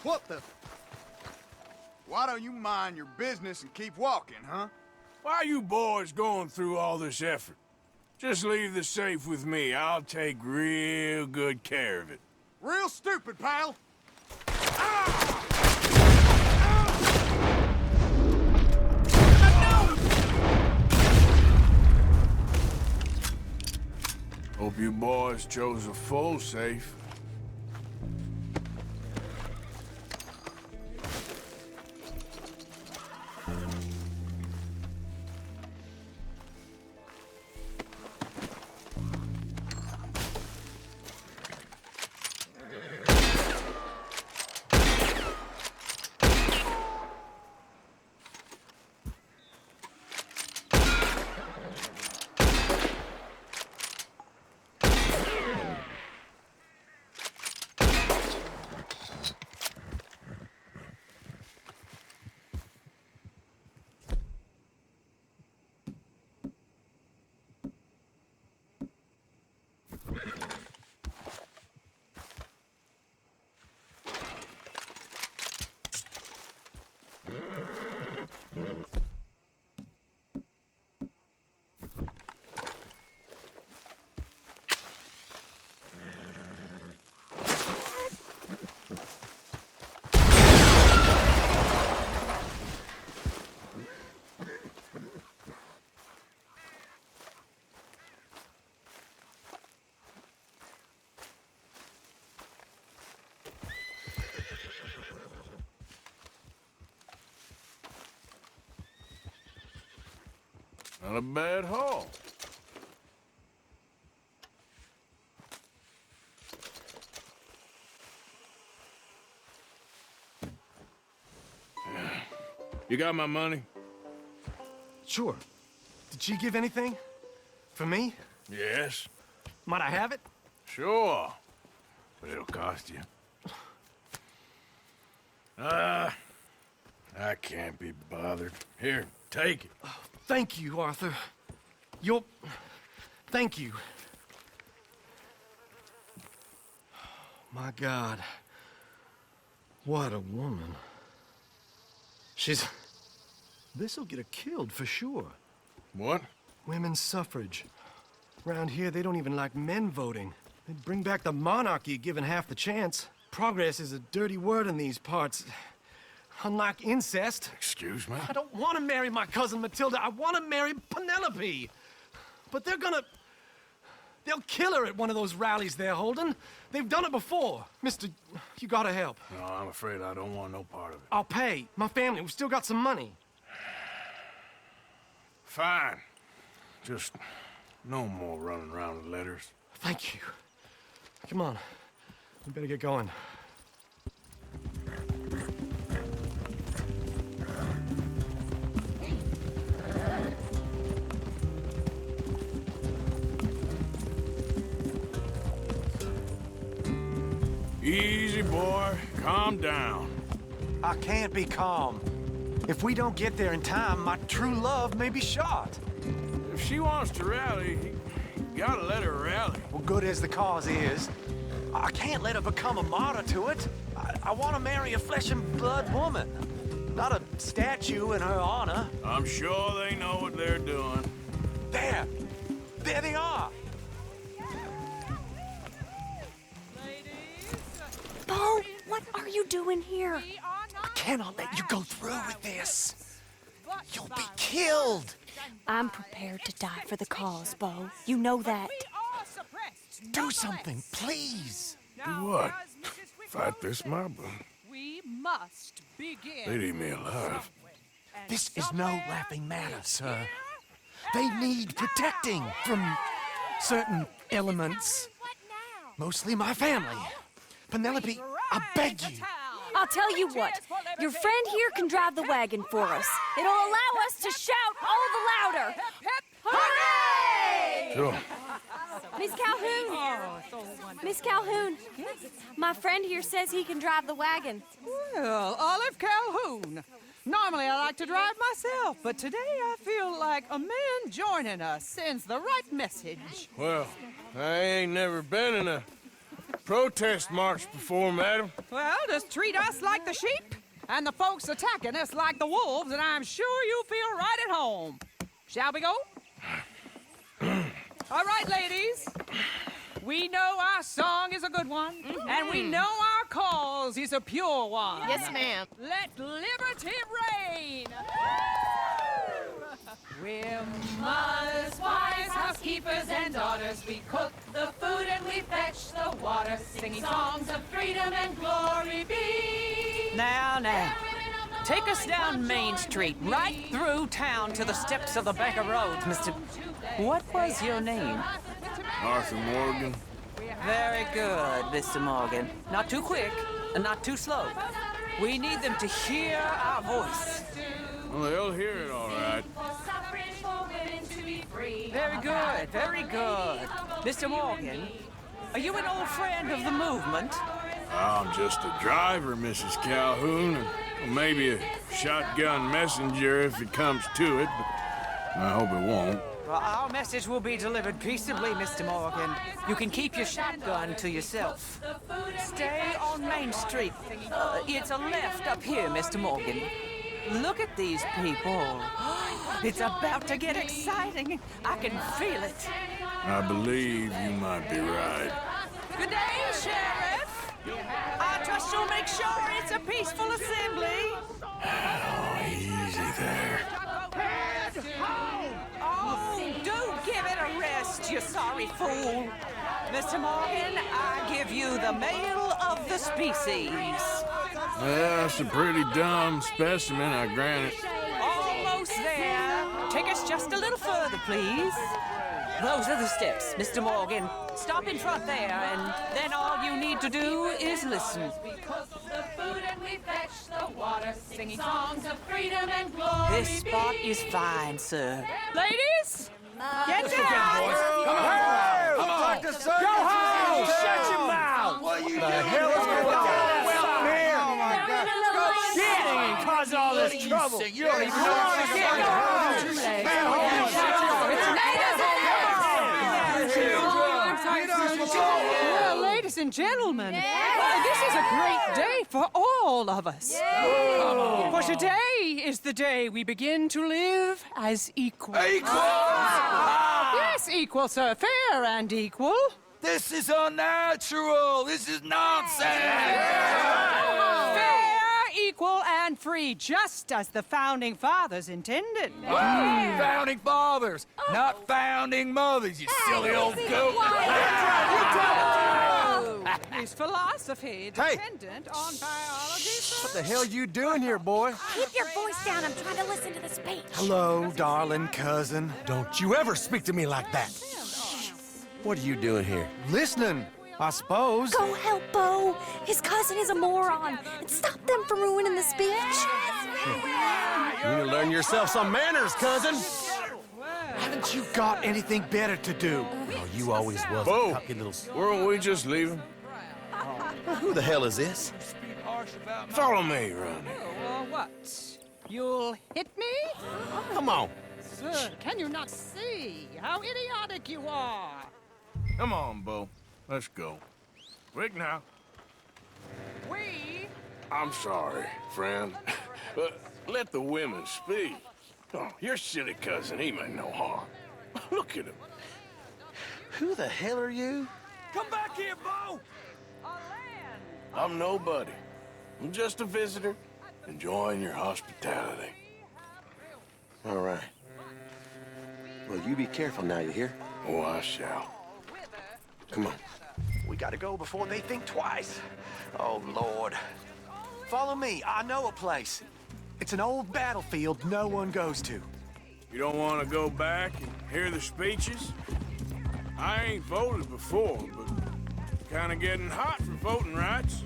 What the? Why don't you mind your business and keep walking, huh? Why are you boys going through all this effort? Just leave the safe with me. I'll take real good care of it. Real stupid, pal. Hope you boys chose a full safe. Not a bad haul. You got my money? Sure. Did she give anything? For me? Yes. Might I have it? Sure. But it'll cost you. I can't be bothered. Here, take it. Thank you, Arthur. Thank you. My God. What a woman. This'll get her killed for sure. What? Women's suffrage. Around here, they don't even like men voting. They'd bring back the monarchy given half the chance. Progress is a dirty word in these parts. Unlike incest. Excuse me? I don't want to marry my cousin Matilda. I want to marry Penelope. But they'll kill her at one of those rallies they're holding. They've done it before. Mister, you gotta help. No, I'm afraid I don't want no part of it. I'll pay. My family, we've still got some money. Fine. Just no more running around with letters. Thank you. Come on. We better get going. Easy, boy. Calm down. I can't be calm. If we don't get there in time, my true love may be shot. If she wants to rally, you gotta let her rally. Well, good as the cause is, I can't let her become a martyr to it. I want to marry a flesh and blood woman, not a statue in her honor. I'm sure they know what they're doing. There they are. Bo, what are you doing here? I cannot let you go through with this. You'll be killed. I'm prepared to die for the cause, Bo. You know that. Do something, please. Do what? Fight this mob? We must begin. They'd eat me alive. This is no laughing matter, sir. They need protecting from certain elements. Mostly my family. Penelope, I beg you. I'll tell you what. Your friend here can drive the wagon for us. It'll allow us to shout all the louder. Hooray! Sure. Miss Calhoun. Miss Calhoun. My friend here says he can drive the wagon. Well, Olive Calhoun. Normally I like to drive myself, but today I feel like a man joining us sends the right message. Well, I ain't never been in a protest march before, madam? Well, just treat us like the sheep, and the folks attacking us like the wolves, and I'm sure you feel right at home. Shall we go? All right, ladies. We know our song is a good one, and we know our cause is a pure one. Yes, ma'am. Let liberty reign! We're mothers, wives, housekeepers, and daughters. We cook the food and we fetch the water, singing songs of freedom and glory be. Now. Take us down Main Street, right through town to the steps of the Bank of Roads, Mr. What was your name? Arthur Morgan. Very good, Mr. Morgan. Not too quick and not too slow. We need them to hear our voice. Well, they'll hear it all right. Very good, very good. Mr. Morgan, are you an old friend of the movement? I'm just a driver, Mrs. Calhoun, and maybe a shotgun messenger if it comes to it, but I hope it won't. Well, our message will be delivered peaceably, Mr. Morgan. You can keep your shotgun to yourself. Stay on Main Street. It's a left up here, Mr. Morgan. Look at these people. It's about to get exciting. I can feel it. I believe you might be right. Good day, Sheriff. I trust you'll make sure it's a peaceful assembly. Oh, easy there. Oh, do give it a rest, you sorry fool. Mr. Morgan, I give you the male of the species. Yeah, that's a pretty dumb specimen, I grant it. Almost there. Take us just a little further, please. Those are the steps, Mr. Morgan. Stop in front there, and then all you need to do is listen. This spot is fine, sir. Ladies, get down! Come on! Go home! Shut your mouth! What are you doing? The hell is going on? Oh my God! Shit! And cause all this trouble. You don't even know how to get Well, ladies and gentlemen, this is a great day for all of us. For today is the day we begin to live as equals. Yes, equal, sir. Fair and equal. This is unnatural. This is nonsense. Fair, equal, and free, just as the Founding Fathers intended. Founding fathers, not founding mothers, you silly old goat. Is philosophy dependent on biology? What the hell you doing here, boy? Keep your voice down. I'm trying to listen to the speech. Hello, darling cousin. Don't you ever speak to me like that. What are you doing here? Listening, I suppose. Go help Bo. His cousin is a moron. And stop them from ruining the speech. You need to learn yourself some manners, cousin. Haven't you got anything better to do? Oh, you always was Bo, a cocky little... weren't we just leaving? Who the hell is this? Follow me, Ronnie. What? You'll hit me? Come on. Sir, can you not see how idiotic you are? Come on, Bo. Let's go. Quick now. We... I'm sorry, friend. Let the women speak. Oh, your silly cousin, he meant no harm. Look at him. Who the hell are you? Come back here, Bo. I'm nobody. I'm just a visitor, enjoying your hospitality. All right. Well, you be careful now, you hear? Oh, I shall. Come on. We gotta go before they think twice. Oh, Lord. Follow me. I know a place. It's an old battlefield no one goes to. You don't want to go back and hear the speeches? I ain't voted before, but kind of getting hot for voting rights.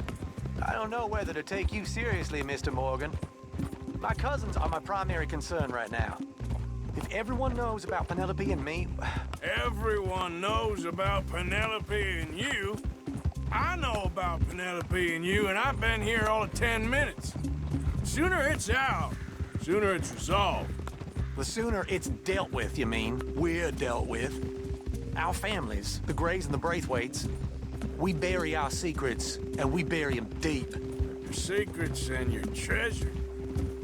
I don't know whether to take you seriously, Mr. Morgan. My cousins are my primary concern right now. If everyone knows about Penelope and me... Everyone knows about Penelope and you. I know about Penelope and you, and I've been here all of 10 minutes. Sooner it's out, sooner it's resolved. The sooner it's dealt with, you mean? We're dealt with. Our families, the Grays and the Braithwaites, We bury our secrets, and we bury them deep. Your secrets and your treasure.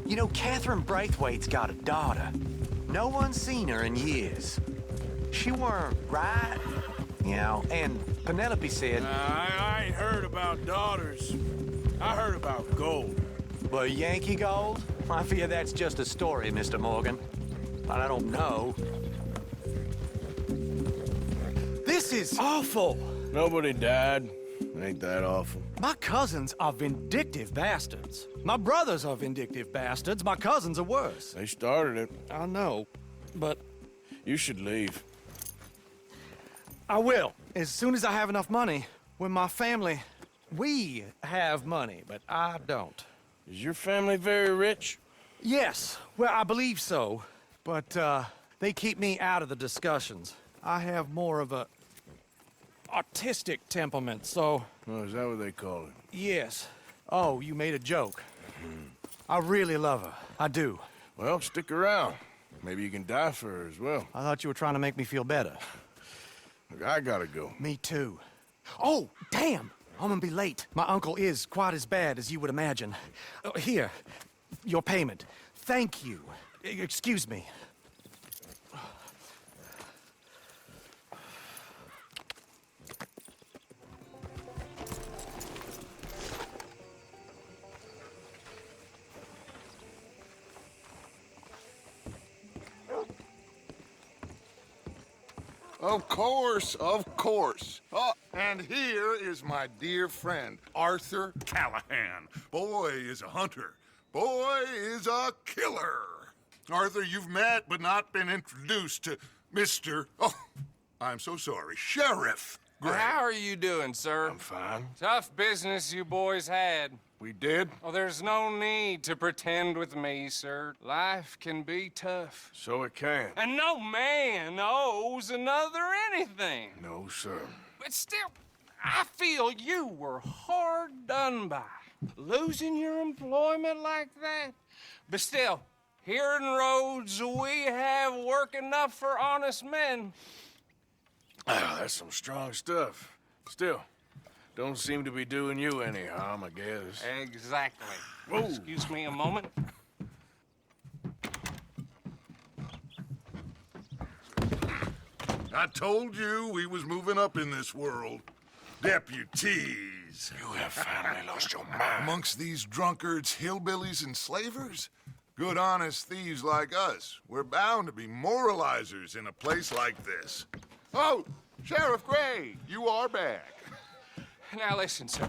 You know, Catherine Braithwaite's got a daughter. No one's seen her in years. She weren't right, you know, and Penelope said... I ain't heard about daughters. I heard about gold. Well, Yankee gold? I fear that's just a story, Mr. Morgan. But I don't know. This is awful! Nobody died. Ain't that awful? My cousins are vindictive bastards. My brothers are vindictive bastards. My cousins are worse. They started it. I know, but... You should leave. I will, as soon as I have enough money. When my family... We have money, but I don't. Is your family very rich? Yes, well, I believe so. But, they keep me out of the discussions. I have more of a... artistic temperament, so... Oh, is that what they call it? Yes. Oh, you made a joke. I really love her. I do. Well, stick around. Maybe you can die for her as well. I thought you were trying to make me feel better. Look, I gotta go. Me too. Oh, damn! I'm gonna be late. My uncle is quite as bad as you would imagine. Here, your payment. Thank you. Excuse me. Of course, of course. Oh, and here is my dear friend, Arthur Callahan. Boy is a hunter. Boy is a killer. Arthur, you've met but not been introduced to Mr. Oh, I'm so sorry, Sheriff Gray. How are you doing, sir? I'm fine. Tough business you boys had. We did? Oh, there's no need to pretend with me, sir. Life can be tough. So it can. And no man owes another anything. No, sir. But still, I feel you were hard done by. Losing your employment like that. But still, here in Rhodes, we have work enough for honest men. Ah, that's some strong stuff. Still, don't seem to be doing you any harm, I guess. Exactly. Whoa. Excuse me a moment. I told you we was moving up in this world. Deputies. You have finally lost your mind. Amongst these drunkards, hillbillies, and slavers? Good, honest thieves like us. We're bound to be moralizers in a place like this. Oh, Sheriff Gray, you are back. Now listen, sir.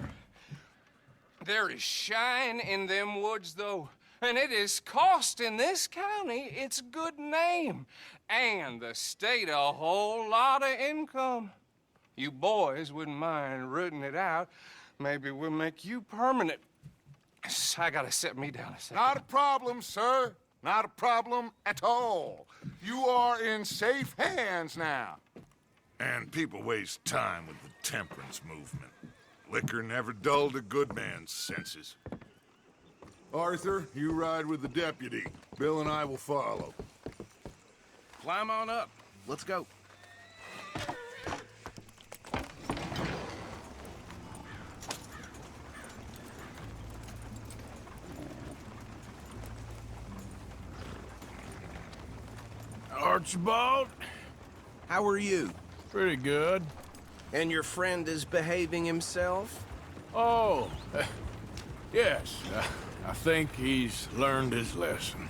There is shine in them woods, though, and it is costing this county its good name and the state a whole lot of income. You boys wouldn't mind rooting it out. Maybe we'll make you permanent. I gotta sit me down a second. Not a problem, sir. Not a problem at all. You are in safe hands now. And people waste time with the temperance movement. Liquor never dulled a good man's senses. Arthur, you ride with the deputy. Bill and I will follow. Climb on up. Let's go. Archibald? How are you? Pretty good. And your friend is behaving himself? Oh, yes. I think he's learned his lesson.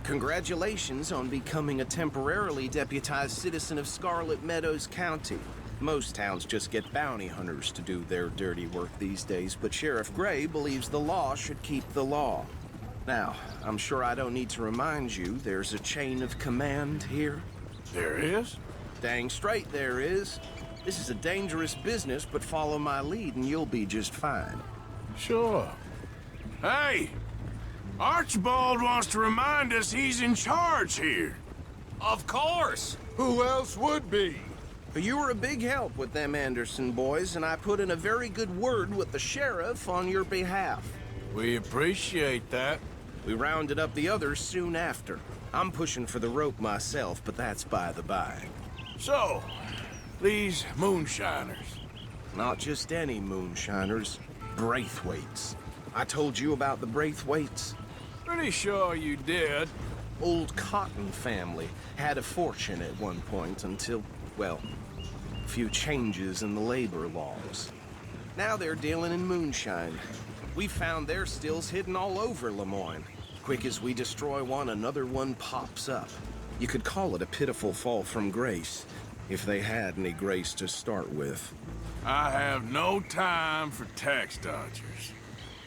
Congratulations on becoming a temporarily deputized citizen of Scarlet Meadows County. Most towns just get bounty hunters to do their dirty work these days, but Sheriff Gray believes the law should keep the law. Now, I'm sure I don't need to remind you there's a chain of command here. There is? Dang straight there is. This is a dangerous business, but follow my lead and you'll be just fine. Sure. Hey! Archibald wants to remind us he's in charge here. Of course. Who else would be? You were a big help with them Anderson boys, and I put in a very good word with the sheriff on your behalf. We appreciate that. We rounded up the others soon after. I'm pushing for the rope myself, but that's by the by. So, these moonshiners, Not just any moonshiners. Braithwaites. I told you about the Braithwaites? Pretty sure you did. Old Cotton family had a fortune at one point until, well, a few changes in the labor laws. Now they're dealing in moonshine. We found their stills hidden all over Lemoyne. Quick as we destroy one, another one pops up. You could call it a pitiful fall from grace, if they had any grace to start with. I have no time for tax dodgers.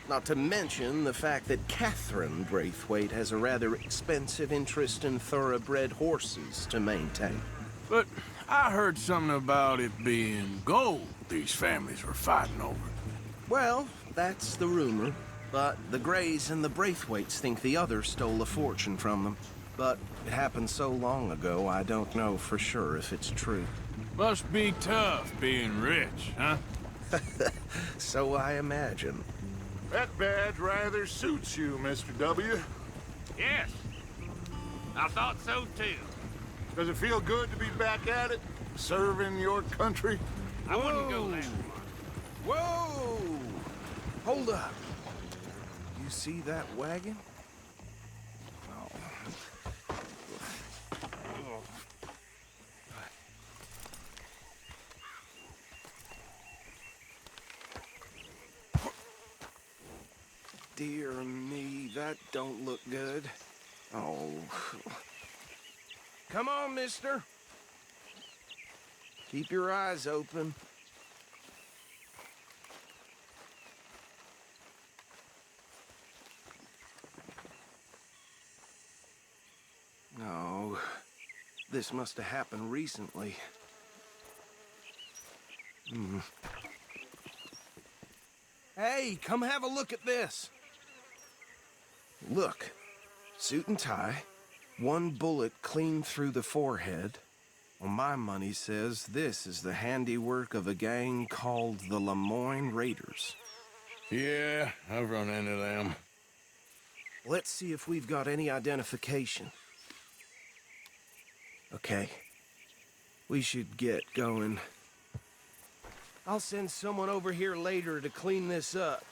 Not to mention the fact that Catherine Braithwaite has a rather expensive interest in thoroughbred horses to maintain. But I heard something about it being gold these families were fighting over. Well, that's the rumor. But the Greys and the Braithwaites think the others stole a fortune from them. But it happened so long ago, I don't know for sure if it's true. Must be tough being rich, huh? So I imagine. That badge rather suits you, Mr. W. Yes. I thought so too. Does it feel good to be back at it? Serving your country? I wouldn't go there. Whoa! Hold up. You see that wagon? Dear me, that don't look good. Oh. Come on, mister. Keep your eyes open. No. This must have happened recently. Hey, come have a look at this. Look, suit and tie, one bullet clean through the forehead. Well, my money says this is the handiwork of a gang called the Lemoyne Raiders. Yeah, I've run into them. Let's see if we've got any identification. Okay, we should get going. I'll send someone over here later to clean this up.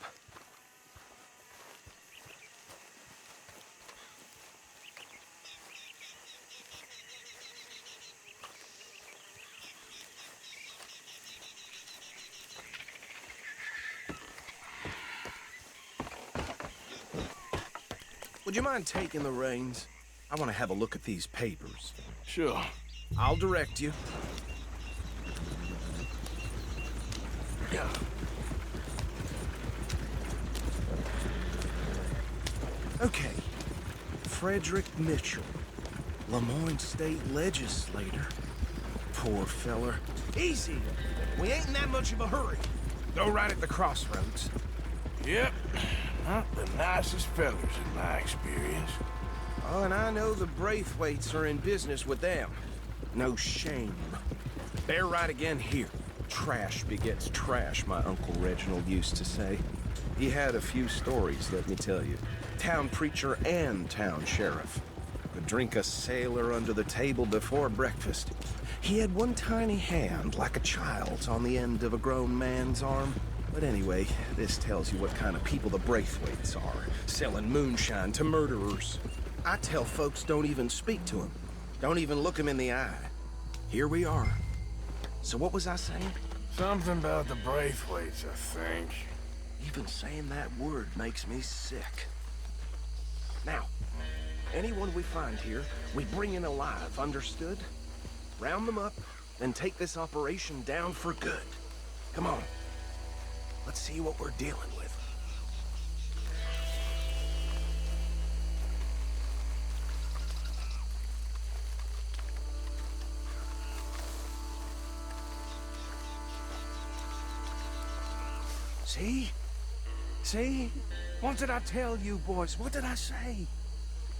Would you mind taking the reins? I want to have a look at these papers. Sure. I'll direct you. Yeah. Okay. Frederick Mitchell, Lemoyne State Legislator. Poor feller. Easy. We ain't in that much of a hurry. Go right at the crossroads. Yep. Not the nicest fellas in my experience. Oh, and I know the Braithwaites are in business with them. No shame. Bear right again here. Trash begets trash, my Uncle Reginald used to say. He had a few stories, let me tell you. Town preacher and town sheriff. Could drink a sailor under the table before breakfast. He had one tiny hand, like a child's, on the end of a grown man's arm. But anyway, this tells you what kind of people the Braithwaites are, selling moonshine to murderers. I tell folks don't even speak to him. Don't even look him in the eye. Here we are. So what was I saying? Something about the Braithwaites, I think. Even saying that word makes me sick. Now, anyone we find here, we bring in alive, understood? Round them up, then take this operation down for good. Come on. Let's see what we're dealing with. See? See? What did I tell you, boys? What did I say?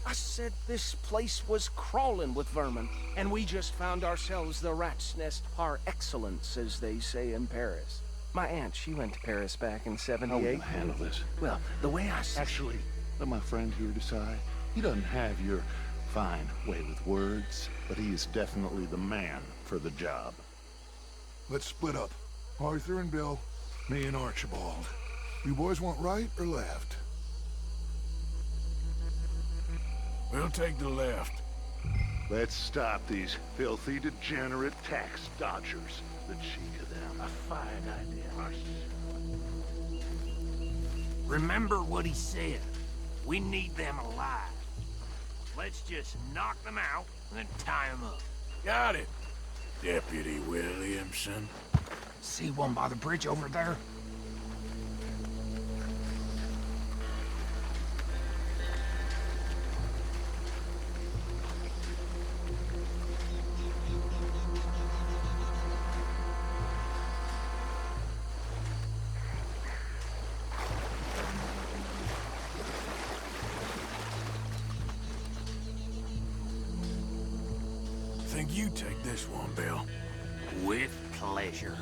I said this place was crawling with vermin, and we just found ourselves the rat's nest par excellence, as they say in Paris. My aunt, she went to Paris back in '78. How will you handle this? Well, the way I see... Actually, let my friend here decide. He doesn't have your fine way with words, but he is definitely the man for the job. Let's split up. Arthur and Bill, me and Archibald. You boys want right or left? We'll take the left. Let's stop these filthy, degenerate tax dodgers. The cheek of them. A fine idea. Remember what he said. We need them alive. Let's just knock them out and then tie them up. Got it, Deputy Williamson. See one by the bridge over there? Think you take this one, Bill. With pleasure.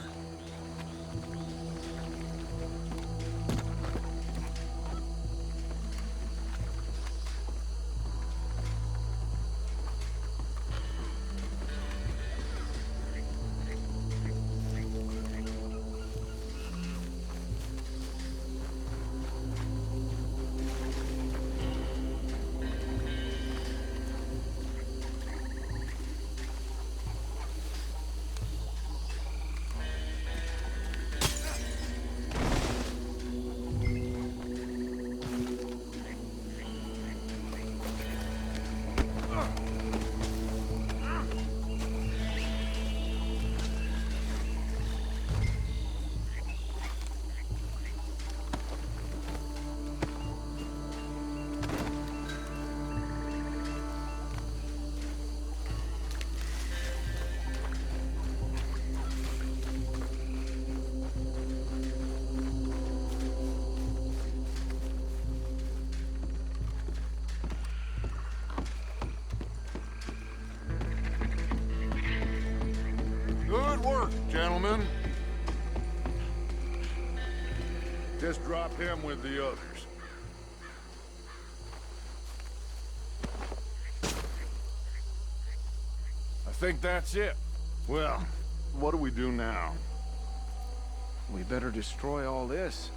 Good work, gentlemen. Just drop him with the others. I think that's it. Well, what do we do now? We better destroy all this.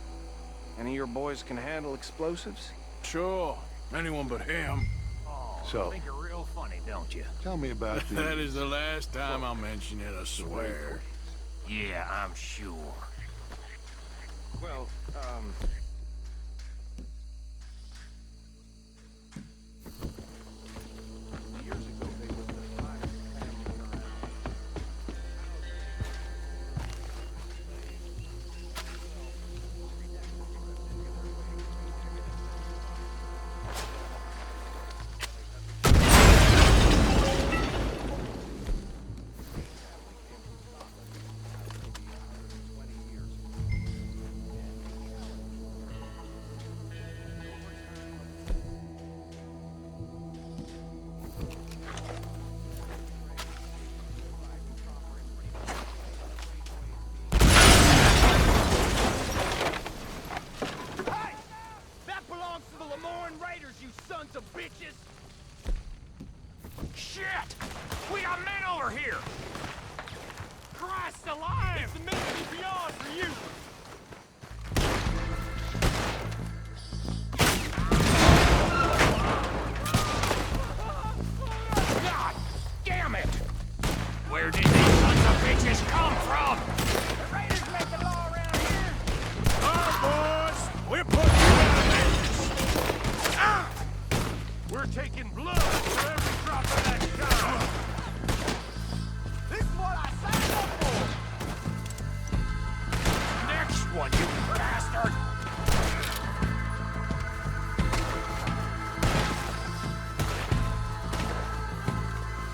Any of your boys can handle explosives? Sure. Anyone but him. So, You think you're real funny, don't you? tell me about the... That is the last time I'll mention it, I swear. Yeah, I'm sure. Well, years ago they were the finest family around. Shit! We got men over here! Christ alive! It's the Mississippi beyond for you! God damn it! Where did these sons of bitches come from? The raiders make the law around here! Boys, we're putting you out of business. Ah! We're taking blood for every drop of that shot! This is what I signed up for! Next one, you bastard!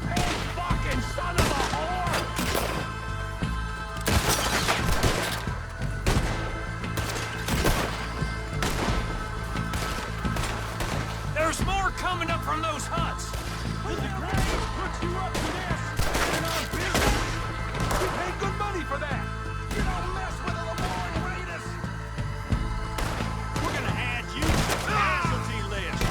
Hey, fucking son of a whore! There's more coming up from those huts! Will the Graves put you up to this? In our business? We pay good money for that! You don't mess with the Lemoyne Raiders! We're gonna add you to the casualty list!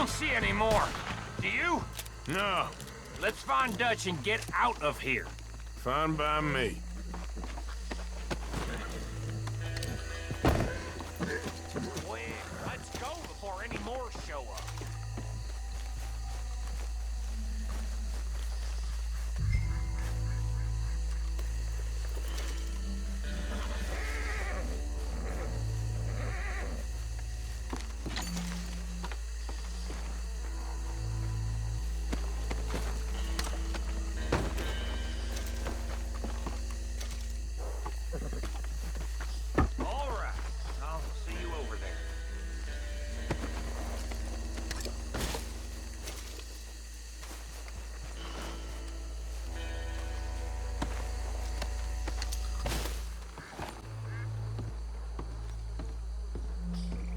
don't see any more. Do you? No, Let's find Dutch and get out of here. fine by me. Quick, let's go before any more show up. All right, I'll see you over there.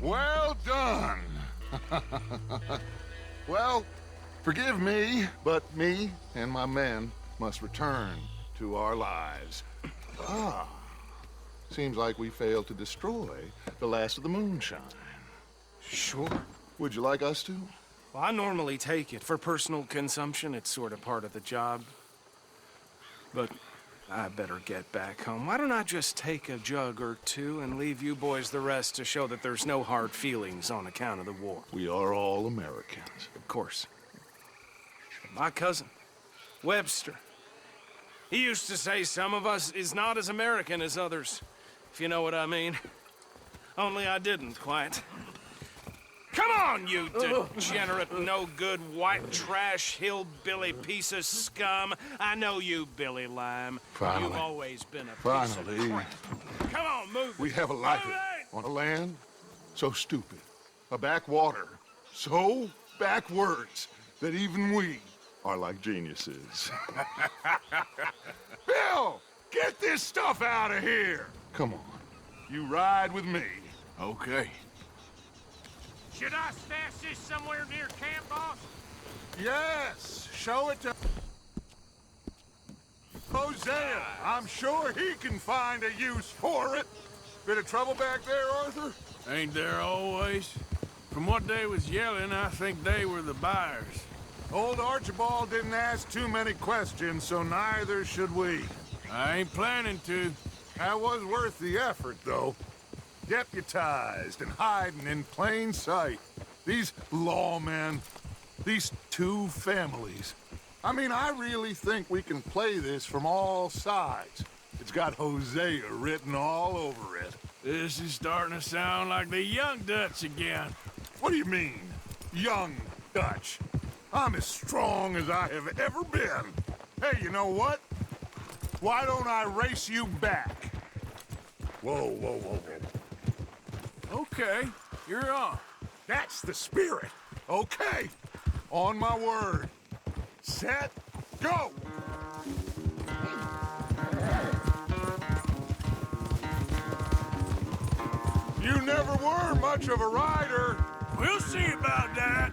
Well done. Well, forgive me, but me and my men must return to our lives. Ah, seems like we failed to destroy the last of the moonshine. Sure. Would you like us to? Well, I normally take it. For personal consumption, it's sort of part of the job. But I better get back home. Why don't I just take a jug or two and leave you boys the rest to show that there's no hard feelings on account of the war? We are all Americans. Of course. My cousin, Webster, he used to say some of us is not as American as others, if you know what I mean. Only I didn't quite. Come on, you degenerate, no-good, white trash, hillbilly piece of scum. I know you, Billy Lime. Finally. You've always been a piece Finally. of crap. Come on, move. We have a life on a land so stupid, a backwater so backwards that even we are like geniuses. Bill, get this stuff out of here. Come on, you ride with me. Okay. Should I stash this somewhere near camp, boss? Yes, show it to Hosea. I'm sure he can find a use for it. Bit of trouble back there, Arthur? Ain't there always? From what they was yelling, I think they were the buyers. Old Archibald didn't ask too many questions, so neither should we. I ain't planning to. That was worth the effort, though. Deputized and hiding in plain sight. These lawmen, these two families. I mean, I really think we can play this from all sides. It's got Hosea written all over it. This is starting to sound like the young Dutch again. What do you mean, young Dutch? I'm as strong as I have ever been. Hey, you know what? Why don't I race you back? Whoa, whoa, whoa, whoa. Okay, you're on. That's the spirit. Okay, on my word. Set, go! You never were much of a rider. We'll see about that.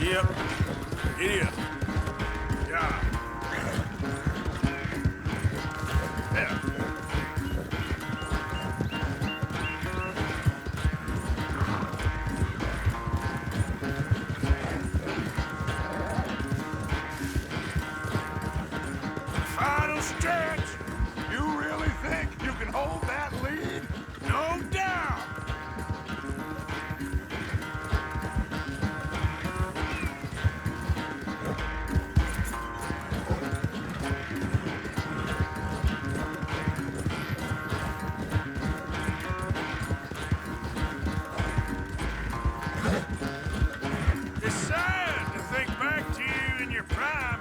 Yep. Idiot. Yeah. Yeah. Final stretch. You really think you can hold that lead? No doubt. It's sad to think back to you in your prime.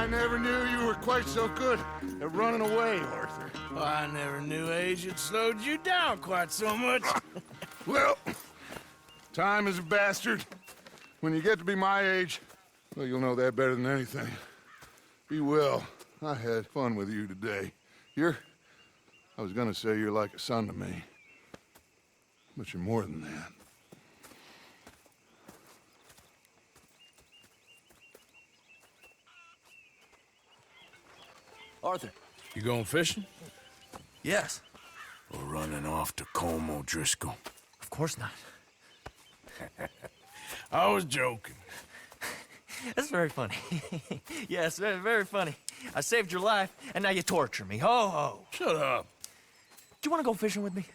I never knew you were quite so good at running away, Arthur. Well, I never knew age had slowed you down quite so much. Well, time is a bastard. When you get to be my age, well, you'll know that better than anything. Be well. I had fun with you today. I was gonna say you're like a son to me, but you're more than that. Arthur. You going fishing? Yes. Or running off to Colm O'Driscoll? Of course not. I was joking. That's very funny. Yes, very, very funny. I saved your life, and now you torture me. Ho, ho. Shut up. Do you want to go fishing with me?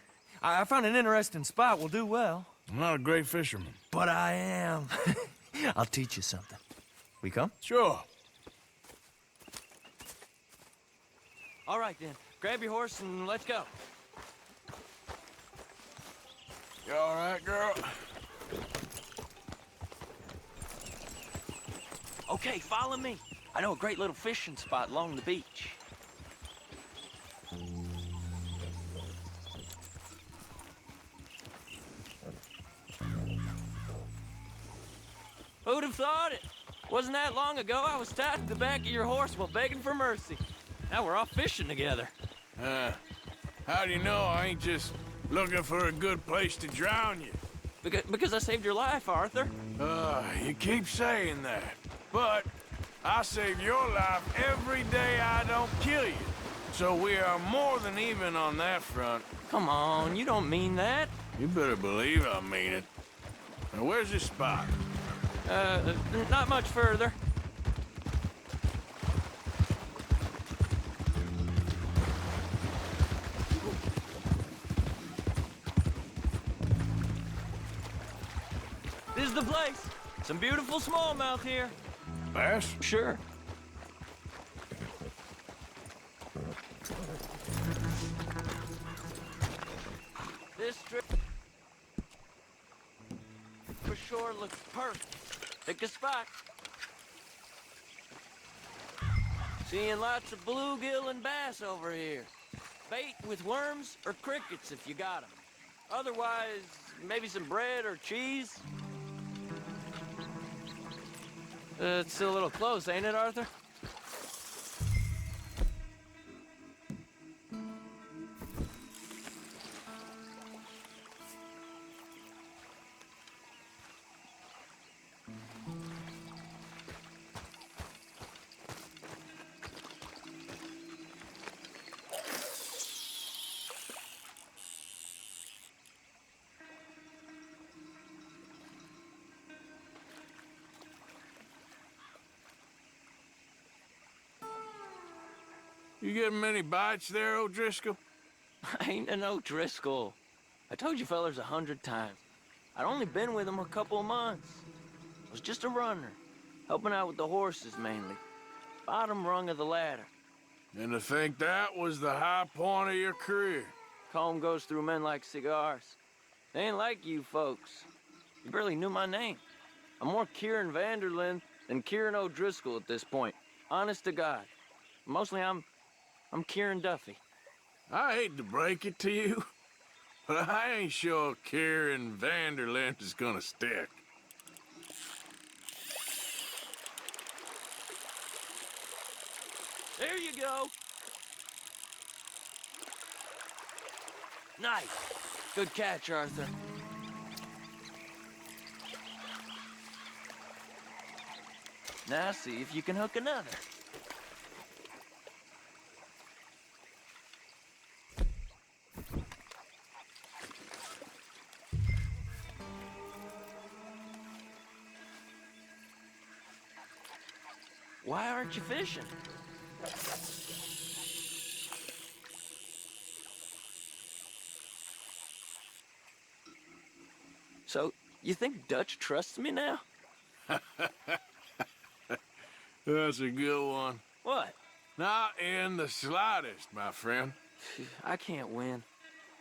I found an interesting spot. We'll do well. I'm not a great fisherman. But I am. I'll teach you something. We come? Sure. All right, then. Grab your horse and let's go. You all right, girl? Okay, follow me. I know a great little fishing spot along the beach. Who'd have thought it? Wasn't that long ago I was tied to the back of your horse while begging for mercy. Now we're off fishing together. How do you know I ain't just looking for a good place to drown you? Because I saved your life, Arthur. You keep saying that. But I save your life every day I don't kill you. So we are more than even on that front. Come on, you don't mean that. You better believe I mean it. Now, where's this spot? Not much further. This is the place. Some beautiful smallmouth here. Bass? Sure. This strip for sure looks perfect. Pick a spot. Seeing lots of bluegill and bass over here. Bait with worms or crickets if you got them. Otherwise, maybe some bread or cheese. It's still a little close, ain't it, Arthur? You getting many bites there, O'Driscoll? I ain't an O'Driscoll. I told you fellers 100 times. I'd only been with him a couple of months. I was just a runner, helping out with the horses mainly. Bottom rung of the ladder. And to think that was the high point of your career. Colm goes through men like cigars. They ain't like you folks. You barely knew my name. I'm more Kieran Vanderlyn than Kieran O'Driscoll at this point. Honest to God. Mostly I'm Kieran Duffy. I hate to break it to you, but I ain't sure Kieran Vanderlyn is gonna stick. There you go. Nice. Good catch, Arthur. Now see if you can hook another. Why aren't you fishing? So, you think Dutch trusts me now? That's a good one. What? Not in the slightest, my friend. I can't win.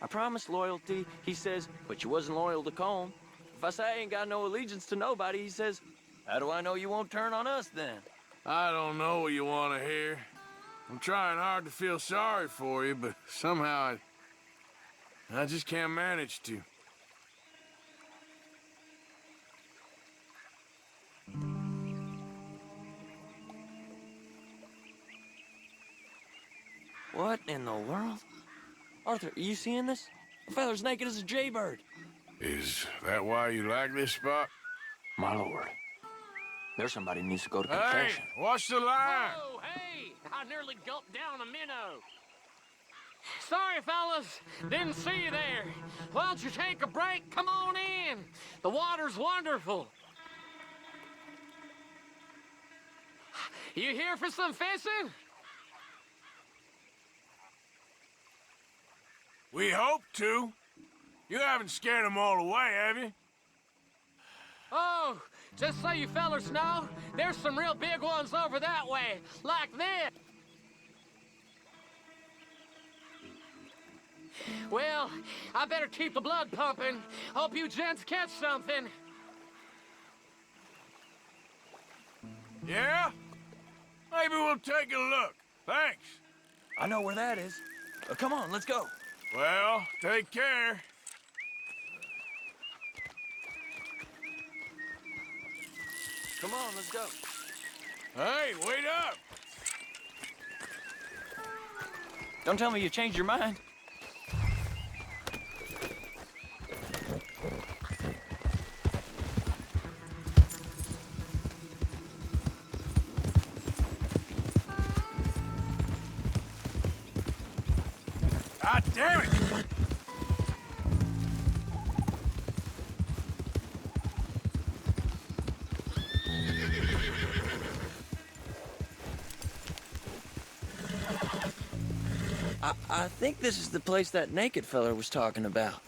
I promised loyalty, he says, but you wasn't loyal to Colm. If I say I ain't got no allegiance to nobody, he says, how do I know you won't turn on us then? I don't know what you want to hear. I'm trying hard to feel sorry for you, but somehow I just can't manage to. What in the world? Arthur, are you seeing this? The fella's naked as a jaybird. Is that why you like this spot? My lord. There's somebody who needs to go to Hey, confession. watch the line! Oh, hey! I nearly gulped down a minnow. Sorry, fellas. Didn't see you there. Why don't you take a break? Come on in. The water's wonderful. You here for some fishing? We hope to. You haven't scared them all away, have you? Oh, just so you fellas know, there's some real big ones over that way, like this. Well, I better keep the blood pumping. Hope you gents catch something. Yeah? Maybe we'll take a look. Thanks. I know where that is. Come on, let's go. Well, take care. Come on, let's go. Hey, wait up! Don't tell me you changed your mind. God damn it! I think this is the place that naked fella was talking about.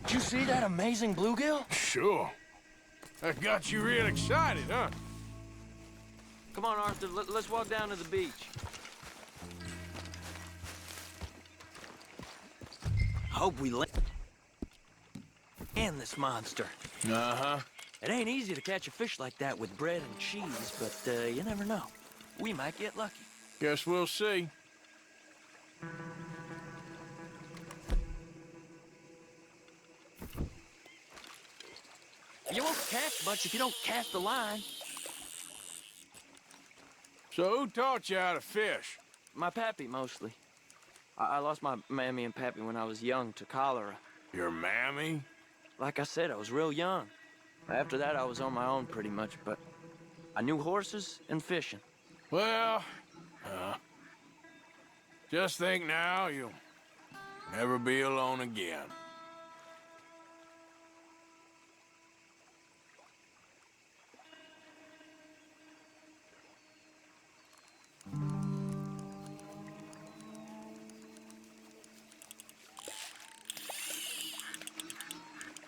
Did you see that amazing bluegill? Sure. That got you real excited, huh? Come on, Arthur, let's walk down to the beach. Hope we land this monster. Uh-huh. It ain't easy to catch a fish like that with bread and cheese, but you never know. We might get lucky. Guess we'll see. You won't catch much if you don't cast the line. So who taught you how to fish? My pappy, mostly. I lost my mammy and pappy when I was young to cholera. Your mammy? Like I said, I was real young. After that, I was on my own pretty much, but I knew horses and fishing. Well, just think now, you'll never be alone again.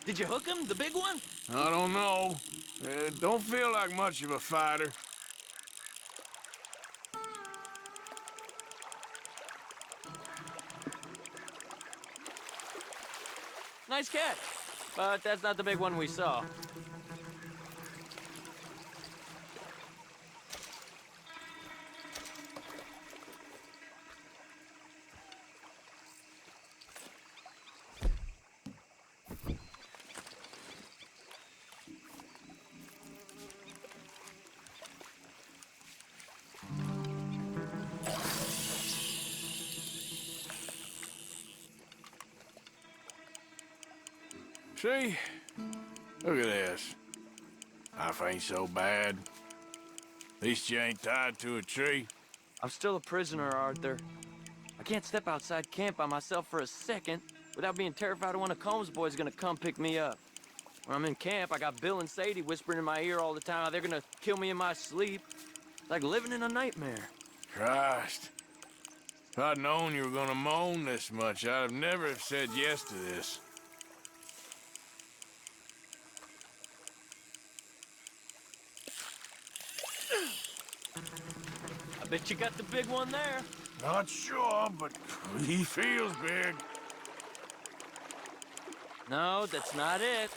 Did you hook him, the big one? I don't know. Don't feel like much of a fighter. Nice catch. But that's not the big one we saw. See? Look at this. Life ain't so bad. At least you ain't tied to a tree. I'm still a prisoner, Arthur. I can't step outside camp by myself for a second without being terrified one of Combs' boys gonna come pick me up. When I'm in camp, I got Bill and Sadie whispering in my ear all the time how they're gonna kill me in my sleep. It's like living in a nightmare. Christ. If I'd known you were gonna moan this much, I'd have never have said yes to this. I Bet you got the big one there. Not sure, but he feels big. No, that's not it.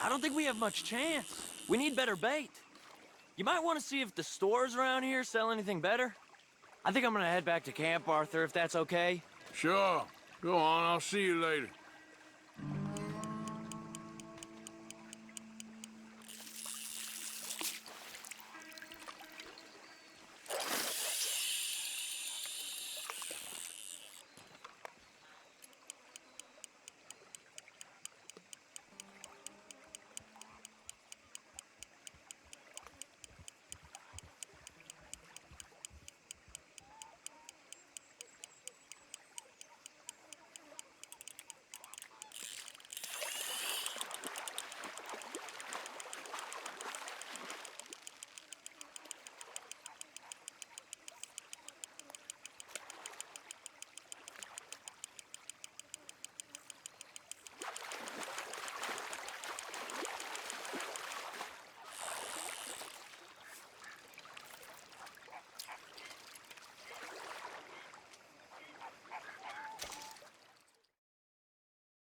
I don't think we have much chance. We need better bait. You might want to see if the stores around here sell anything better. I think I'm gonna head back to camp, Arthur, if that's okay. Sure. Go on, I'll see you later.